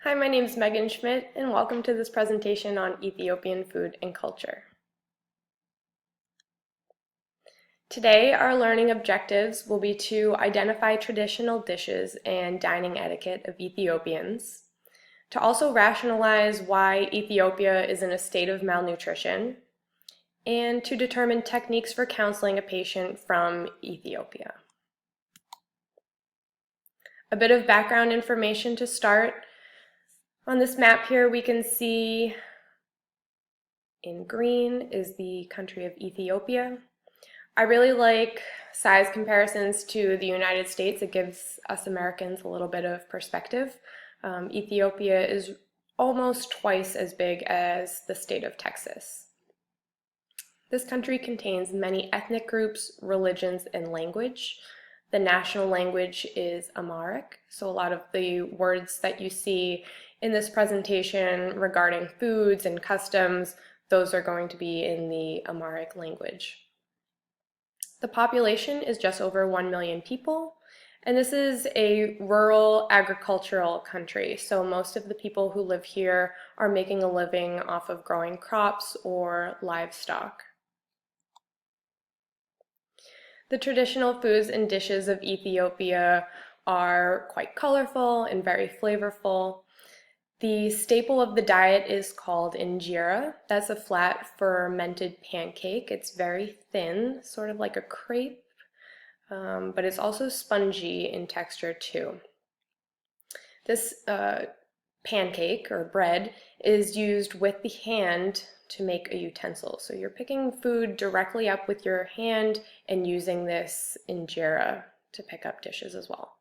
Hi, my name is Megan Schmidt, and welcome to this presentation on Ethiopian food and culture. Today, our learning objectives will be to identify traditional dishes and dining etiquette of Ethiopians, to also rationalize why Ethiopia is in a state of malnutrition, and to determine techniques for counseling a patient from Ethiopia. A bit of background information to start. On this map here, we can see in green is the country of Ethiopia. I really like size comparisons to the United States. It gives us Americans a little bit of perspective. Ethiopia is almost twice as big as the state of Texas. This country contains many ethnic groups, religions, and language. The national language is Amharic, so a lot of the words that you see in this presentation regarding foods and customs, those are going to be in the Amharic language. The population is just over 1 million people, and this is a rural agricultural country, so most of the people who live here are making a living off of growing crops or livestock. The traditional foods and dishes of Ethiopia are quite colorful and very flavorful. The staple of the diet is called injera. That's a flat fermented pancake. It's very thin, sort of like a crepe, but it's also spongy in texture too. This pancake or bread is used with the hand to make a utensil. So you're picking food directly up with your hand and using this injera to pick up dishes as well.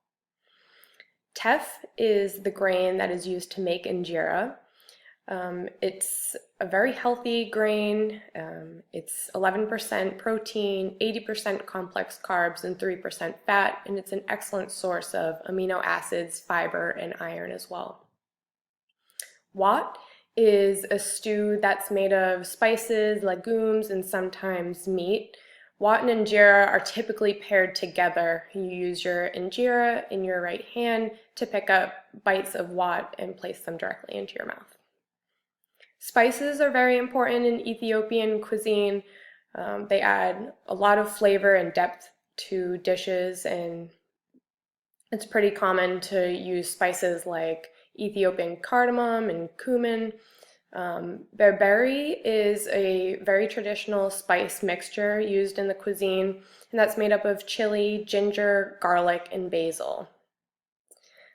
Teff is the grain that is used to make injera. It's a very healthy grain. It's 11% protein, 80% complex carbs, and 3% fat, and it's an excellent source of amino acids, fiber, and iron as well. Wat is a stew that's made of spices, legumes, and sometimes meat. Wat and injera are typically paired together. You use your injera in your right hand to pick up bites of wat and place them directly into your mouth. Spices are very important in Ethiopian cuisine. They add a lot of flavor and depth to dishes, and it's pretty common to use spices like Ethiopian cardamom and cumin. Berberi is a very traditional spice mixture used in the cuisine, and that's made up of chili, ginger, garlic, and basil.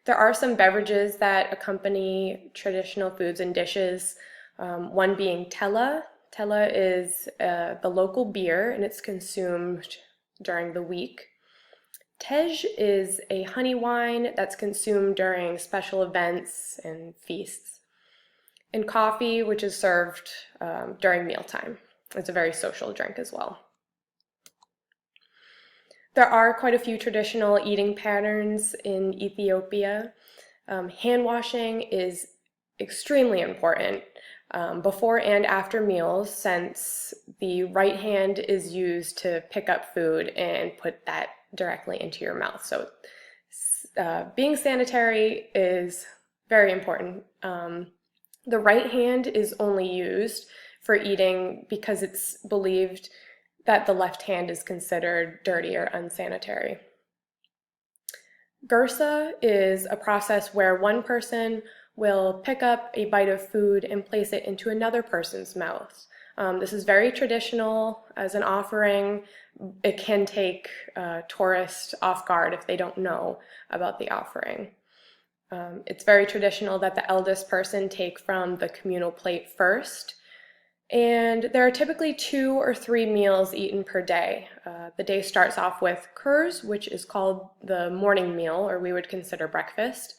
There are some beverages that accompany traditional foods and dishes, one being tella. Tella is the local beer, and it's consumed during the week. Tej is a honey wine that's consumed during special events and feasts. And coffee, which is served during mealtime. It's a very social drink as well. There are quite a few traditional eating patterns in Ethiopia. Hand washing is extremely important before and after meals, since the right hand is used to pick up food and put that directly into your mouth. So being sanitary is very important. The right hand is only used for eating because it's believed that the left hand is considered dirty or unsanitary. Gursa is a process where one person will pick up a bite of food and place it into another person's mouth. This is very traditional as an offering. It can take tourists off guard if they don't know about the offering. It's very traditional that the eldest person take from the communal plate first. And there are typically 2 or 3 meals eaten per day. The day starts off with kurs, which is called the morning meal, or we would consider breakfast.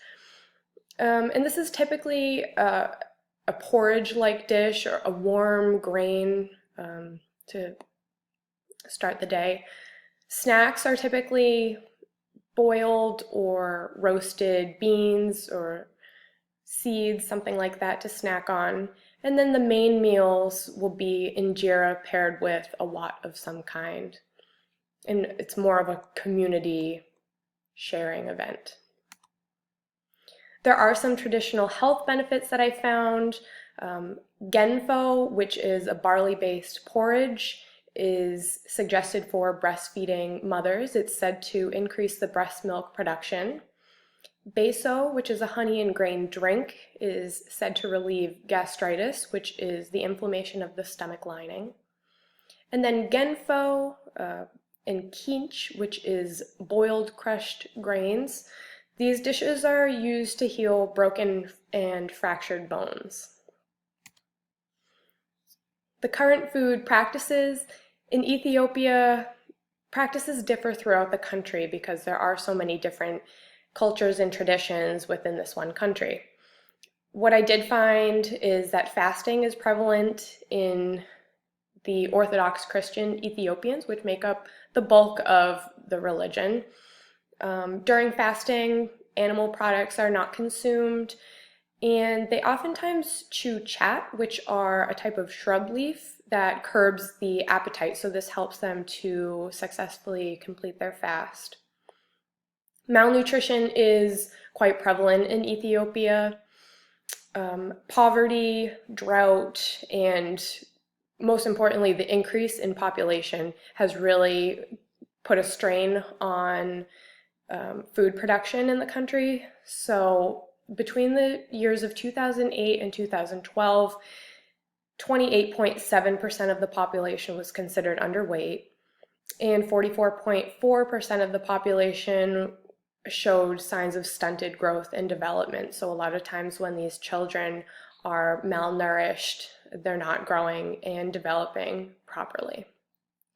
And this is typically a porridge-like dish or a warm grain to start the day. Snacks are typically boiled or roasted beans or seeds, something like that to snack on. And then the main meals will be injera paired with a wat of some kind. And it's more of a community sharing event. There are some traditional health benefits that I found. Genfo, which is a barley-based porridge, is suggested for breastfeeding mothers. It's said to increase the breast milk production. Beso, which is a honey and grain drink, is said to relieve gastritis, which is the inflammation of the stomach lining. And then Genfo and Quince, which is boiled crushed grains. These dishes are used to heal broken and fractured bones. The current food practices in Ethiopia, practices differ throughout the country because there are so many different cultures and traditions within this one country. What I did find is that fasting is prevalent in the Orthodox Christian Ethiopians, which make up the bulk of the religion. During fasting, animal products are not consumed, and they oftentimes chew chat, which are a type of shrub leaf that curbs the appetite, so this helps them to successfully complete their fast. Malnutrition is quite prevalent in Ethiopia. Poverty, drought, and most importantly, the increase in population has really put a strain on food production in the country. So between the years of 2008 and 2012, 28.7% of the population was considered underweight, and 44.4% of the population showed signs of stunted growth and development. So a lot of times when these children are malnourished, they're not growing and developing properly.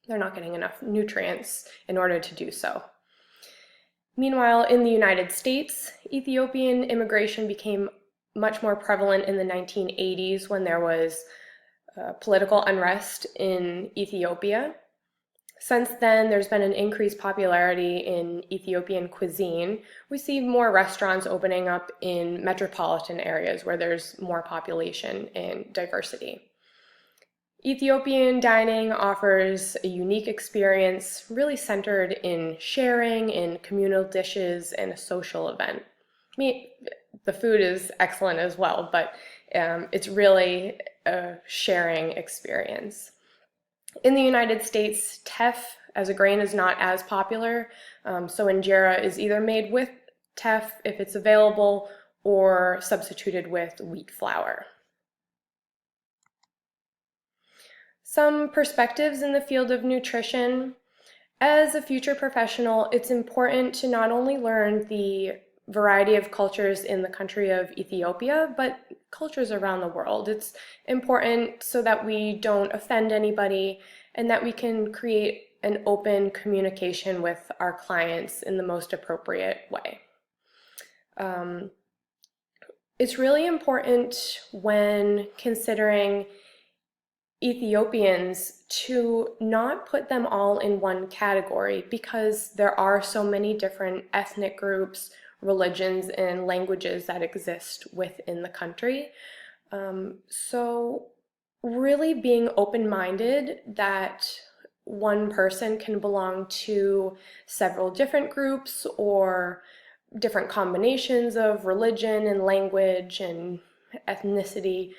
They're not getting enough nutrients in order to do so. Meanwhile, in the United States, Ethiopian immigration became much more prevalent in the 1980s when there was political unrest in Ethiopia. Since then, there's been an increased popularity in Ethiopian cuisine. We see more restaurants opening up in metropolitan areas where there's more population and diversity. Ethiopian dining offers a unique experience, really centered in sharing, in communal dishes, and a social event. I mean, the food is excellent as well, but it's really a sharing experience. In the United States, teff as a grain is not as popular, so injera is either made with teff if it's available or substituted with wheat flour. Some perspectives in the field of nutrition. As a future professional, it's important to not only learn the variety of cultures in the country of Ethiopia, but cultures around the world. It's important so that we don't offend anybody and that we can create an open communication with our clients in the most appropriate way. It's really important when considering Ethiopians to not put them all in one category because there are so many different ethnic groups, religions, and languages that exist within the country. So really being open-minded that one person can belong to several different groups or different combinations of religion and language and ethnicity,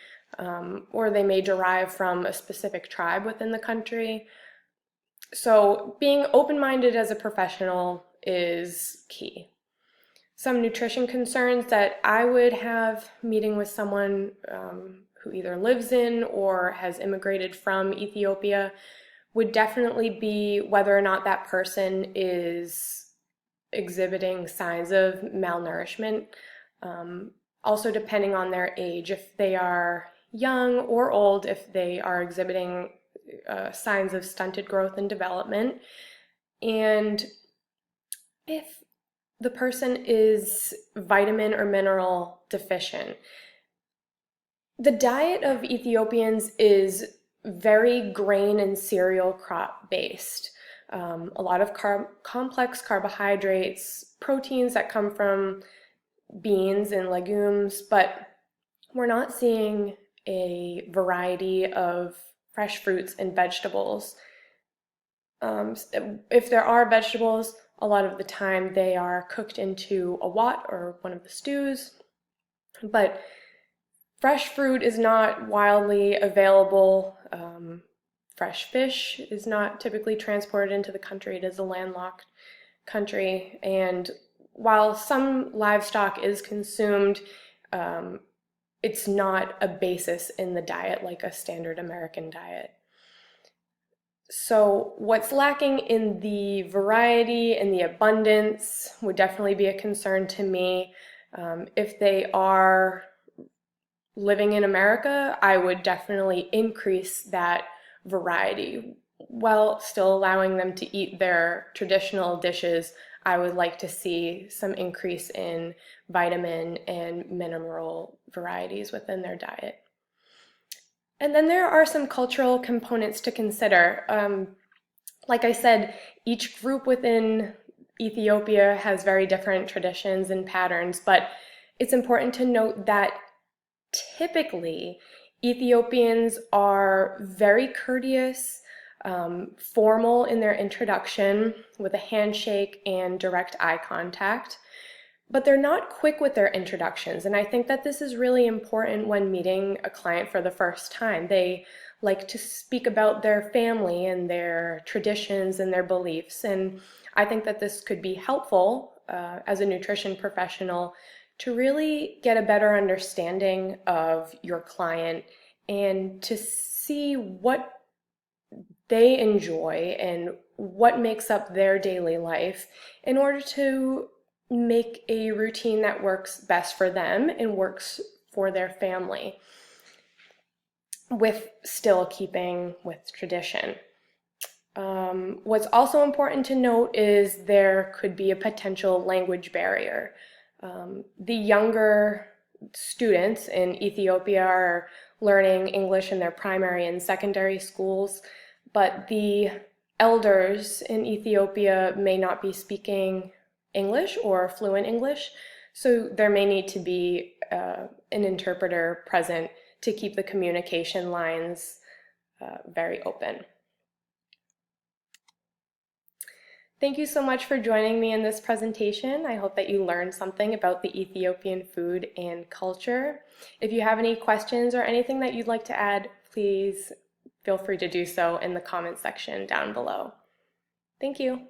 or they may derive from a specific tribe within the country. So being open-minded as a professional is key. Some nutrition concerns that I would have meeting with someone who either lives in or has immigrated from Ethiopia would definitely be whether or not that person is exhibiting signs of malnourishment. Also depending on their age, if they are young or old, if they are exhibiting signs of stunted growth and development, and if the person is vitamin or mineral deficient. The diet of Ethiopians is very grain and cereal crop based. A lot of complex carbohydrates, proteins that come from beans and legumes, but we're not seeing a variety of fresh fruits and vegetables. If there are vegetables, a lot of the time they are cooked into a wat or one of the stews, But fresh fruit is not wildly available. Fresh fish is not typically transported into the country. It is a landlocked country. And while some livestock is consumed, um, it's not a basis in the diet like a standard American diet. So what's lacking in the variety and the abundance would definitely be a concern to me. If they are living in America, I would definitely increase that variety while still allowing them to eat their traditional dishes. I would like to see some increase in vitamin and mineral varieties within their diet. And then there are some cultural components to consider. Like I said, each group within Ethiopia has very different traditions and patterns, but it's important to note that typically Ethiopians are very courteous, formal in their introduction with a handshake and direct eye contact. But they're not quick with their introductions, and I think that this is really important when meeting a client for the first time. They like to speak about their family and their traditions and their beliefs, and I think that this could be helpful as a nutrition professional to really get a better understanding of your client and to see what they enjoy and what makes up their daily life in order to make a routine that works best for them and works for their family, with still keeping with tradition. What's also important to note is there could be a potential language barrier. The younger students in Ethiopia are learning English in their primary and secondary schools, but the elders in Ethiopia may not be speaking English or fluent English, so there may need to be an interpreter present to keep the communication lines very open. Thank you so much for joining me in this presentation. I hope that you learned something about the Ethiopian food and culture. If you have any questions or anything that you'd like to add, please feel free to do so in the comment section down below. Thank you.